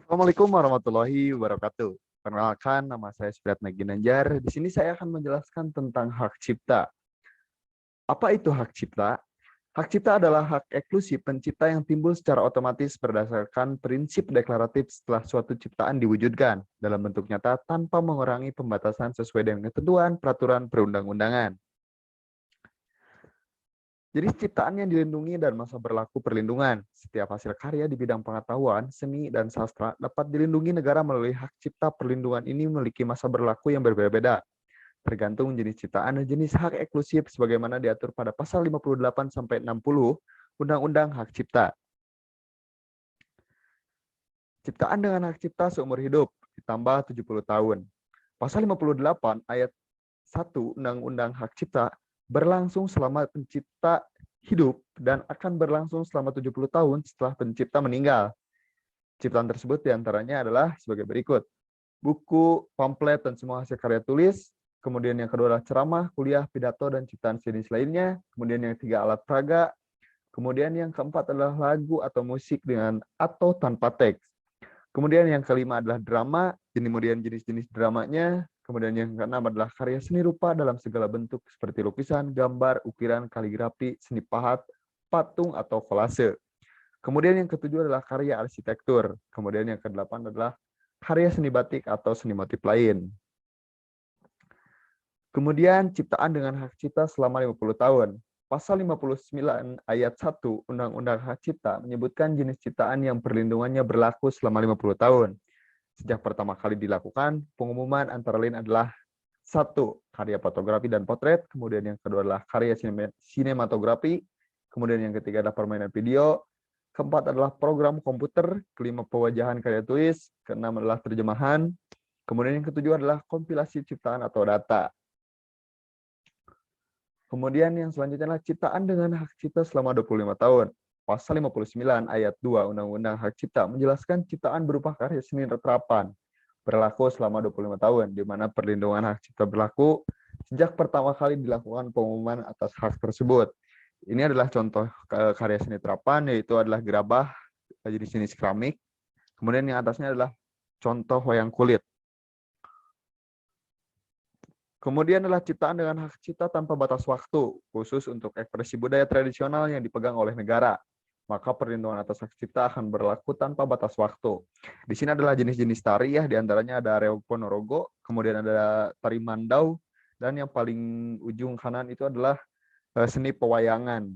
Assalamualaikum warahmatullahi wabarakatuh. Perkenalkan, nama saya Supriyatna Ginanjar. Di sini saya akan menjelaskan tentang hak cipta. Apa itu hak cipta? Hak cipta adalah hak eksklusif pencipta yang timbul secara otomatis berdasarkan prinsip deklaratif setelah suatu ciptaan diwujudkan dalam bentuk nyata tanpa mengurangi pembatasan sesuai dengan ketentuan peraturan perundang-undangan. Jadi ciptaan yang dilindungi dan masa berlaku perlindungan. Setiap hasil karya di bidang pengetahuan, seni, dan sastra dapat dilindungi negara melalui hak cipta. Perlindungan ini memiliki masa berlaku yang berbeda-beda, tergantung jenis ciptaan dan jenis hak eksklusif sebagaimana diatur pada pasal 58 sampai 60 Undang-Undang Hak Cipta. Ciptaan dengan hak cipta seumur hidup ditambah 70 tahun. Pasal 58 ayat 1 Undang-Undang Hak Cipta berlangsung selama pencipta hidup dan akan berlangsung selama 70 tahun setelah pencipta meninggal. Ciptaan tersebut diantaranya adalah sebagai berikut. Buku, pamflet, dan semua hasil karya tulis. Kemudian yang kedua adalah ceramah, kuliah, pidato, dan ciptaan sejenis lainnya. Kemudian yang ketiga alat peraga. Kemudian yang keempat adalah lagu atau musik dengan atau tanpa teks. Kemudian yang kelima adalah drama, kemudian jenis-jenis dramanya. Kemudian yang keenam adalah karya seni rupa dalam segala bentuk seperti lukisan, gambar, ukiran, kaligrafi, seni pahat, patung, atau kolase. Kemudian yang ketujuh adalah karya arsitektur. Kemudian yang kedelapan adalah karya seni batik atau seni motif lain. Kemudian ciptaan dengan hak cipta selama 50 tahun. Pasal 59 ayat 1 Undang-Undang Hak Cipta menyebutkan jenis ciptaan yang perlindungannya berlaku selama 50 tahun. Sejak pertama kali dilakukan, pengumuman antara lain adalah 1. Karya fotografi dan potret, kemudian yang kedua adalah karya sinematografi, kemudian yang ketiga adalah permainan video, keempat adalah program komputer, kelima pewajahan karya tulis, keenam adalah terjemahan, kemudian yang ketujuh adalah kompilasi ciptaan atau data. Kemudian yang selanjutnya adalah ciptaan dengan hak cipta selama 25 tahun. Pasal 59 ayat 2 Undang-Undang Hak Cipta menjelaskan ciptaan berupa karya seni terapan berlaku selama 25 tahun, di mana perlindungan hak cipta berlaku sejak pertama kali dilakukan pengumuman atas hak tersebut. Ini adalah contoh karya seni terapan, yaitu adalah gerabah jenis keramik. Kemudian yang atasnya adalah contoh wayang kulit. Kemudian adalah ciptaan dengan hak cipta tanpa batas waktu, khusus untuk ekspresi budaya tradisional yang dipegang oleh negara. Maka perlindungan atas hak cipta akan berlaku tanpa batas waktu. Di sini adalah jenis-jenis tari, ya, diantaranya ada Reog Ponorogo, kemudian ada tari Mandau, dan yang paling ujung kanan itu adalah seni pewayangan.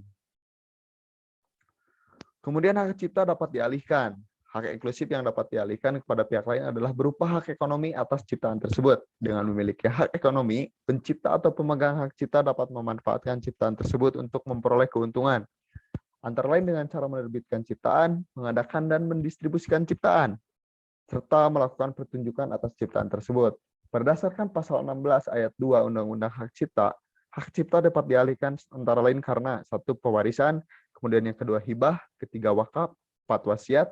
Kemudian hak cipta dapat dialihkan. Hak eksklusif yang dapat dialihkan kepada pihak lain adalah berupa hak ekonomi atas ciptaan tersebut. Dengan memiliki hak ekonomi, pencipta atau pemegang hak cipta dapat memanfaatkan ciptaan tersebut untuk memperoleh keuntungan. Antara lain dengan cara menerbitkan ciptaan, mengadakan dan mendistribusikan ciptaan, serta melakukan pertunjukan atas ciptaan tersebut. Berdasarkan pasal 16 ayat 2 Undang-Undang hak cipta dapat dialihkan antara lain karena 1. Pewarisan, kemudian yang kedua hibah, ketiga wakaf, 4 wasiat,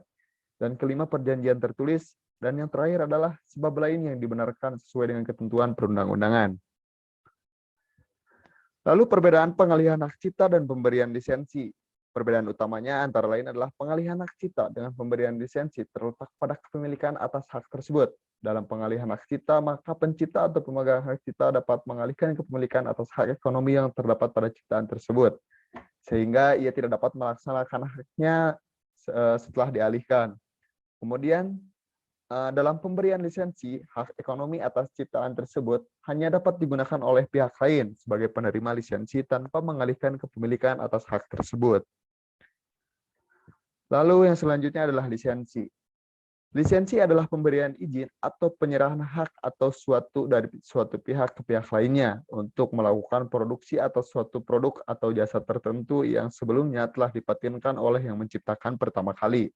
dan kelima perjanjian tertulis, dan yang terakhir adalah sebab lain yang dibenarkan sesuai dengan ketentuan perundang-undangan. Lalu perbedaan pengalihan hak cipta dan pemberian lisensi. Perbedaan utamanya antara lain adalah pengalihan hak cipta dengan pemberian lisensi terletak pada kepemilikan atas hak tersebut. Dalam pengalihan hak cipta, maka pencipta atau pemegang hak cipta dapat mengalihkan kepemilikan atas hak ekonomi yang terdapat pada ciptaan tersebut, sehingga ia tidak dapat melaksanakan haknya setelah dialihkan. Kemudian, dalam pemberian lisensi, hak ekonomi atas ciptaan tersebut hanya dapat digunakan oleh pihak lain sebagai penerima lisensi tanpa mengalihkan kepemilikan atas hak tersebut. Lalu yang selanjutnya adalah lisensi. Lisensi adalah pemberian izin atau penyerahan hak atau suatu dari suatu pihak ke pihak lainnya untuk melakukan produksi atau suatu produk atau jasa tertentu yang sebelumnya telah dipatenkan oleh yang menciptakan pertama kali.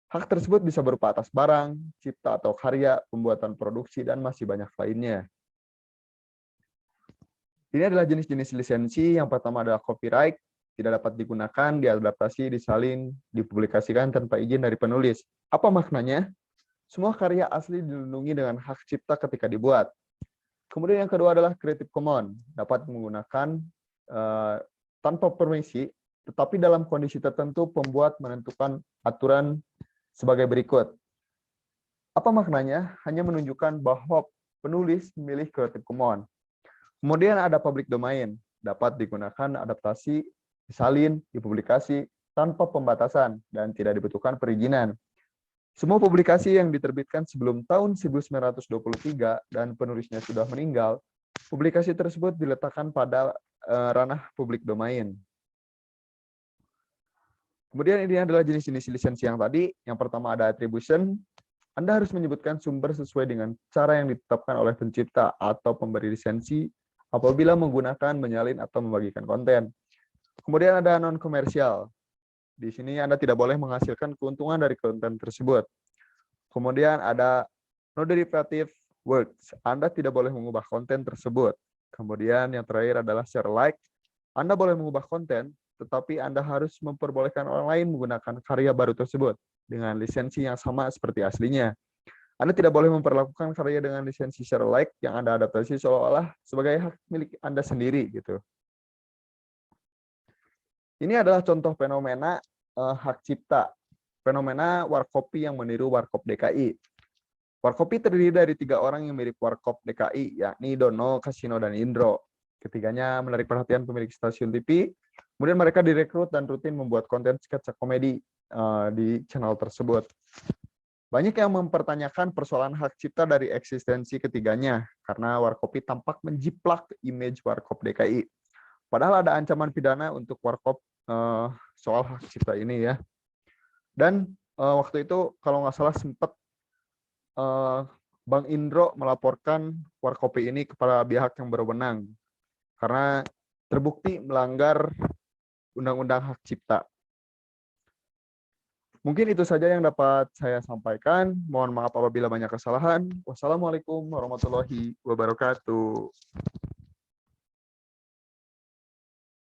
Hak tersebut bisa berupa atas barang, cipta atau karya, pembuatan produksi, dan masih banyak lainnya. Ini adalah jenis-jenis lisensi. Yang pertama adalah copyright, tidak dapat digunakan, diadaptasi, disalin, dipublikasikan tanpa izin dari penulis. Apa maknanya? Semua karya asli dilindungi dengan hak cipta ketika dibuat. Kemudian yang kedua adalah Creative Commons, dapat menggunakan tanpa permisi, tetapi dalam kondisi tertentu pembuat menentukan aturan sebagai berikut. Apa maknanya? Hanya menunjukkan bahwa penulis memilih Creative Commons. Kemudian ada public domain, dapat digunakan adaptasi, disalin, dipublikasi tanpa pembatasan dan tidak dibutuhkan perizinan. Semua publikasi yang diterbitkan sebelum tahun 1923 dan penulisnya sudah meninggal, publikasi tersebut diletakkan pada ranah public domain. Kemudian ini adalah jenis-jenis lisensi yang tadi. Yang pertama ada attribution. Anda harus menyebutkan sumber sesuai dengan cara yang ditetapkan oleh pencipta atau pemberi lisensi apabila menggunakan, menyalin, atau membagikan konten. Kemudian ada non-komersial. Di sini Anda tidak boleh menghasilkan keuntungan dari konten tersebut. Kemudian ada no-derivative works. Anda tidak boleh mengubah konten tersebut. Kemudian yang terakhir adalah share alike. Anda boleh mengubah konten, tetapi Anda harus memperbolehkan orang lain menggunakan karya baru tersebut dengan lisensi yang sama seperti aslinya. Anda tidak boleh memperlakukan karya dengan lisensi share alike yang Anda adaptasi seolah-olah sebagai hak milik Anda sendiri gitu. Ini adalah contoh fenomena hak cipta. Fenomena warkopi yang meniru warkop DKI. Warkopi terdiri dari 3 orang yang mirip warkop DKI, yakni Dono, Kasino, dan Indro. Ketiganya menarik perhatian pemilik stasiun TV. Kemudian mereka direkrut dan rutin membuat konten sketsa komedi di channel tersebut. Banyak yang mempertanyakan persoalan hak cipta dari eksistensi ketiganya, karena warkopi tampak menjiplak image warkop DKI. Padahal ada ancaman pidana untuk warkop soal hak cipta ini ya. Dan waktu itu kalau nggak salah sempat Bang Indro melaporkan warkopi ini kepada pihak yang berwenang karena terbukti melanggar Undang-Undang Hak Cipta. Mungkin itu saja yang dapat saya sampaikan. Mohon maaf apabila banyak kesalahan. Wassalamualaikum warahmatullahi wabarakatuh.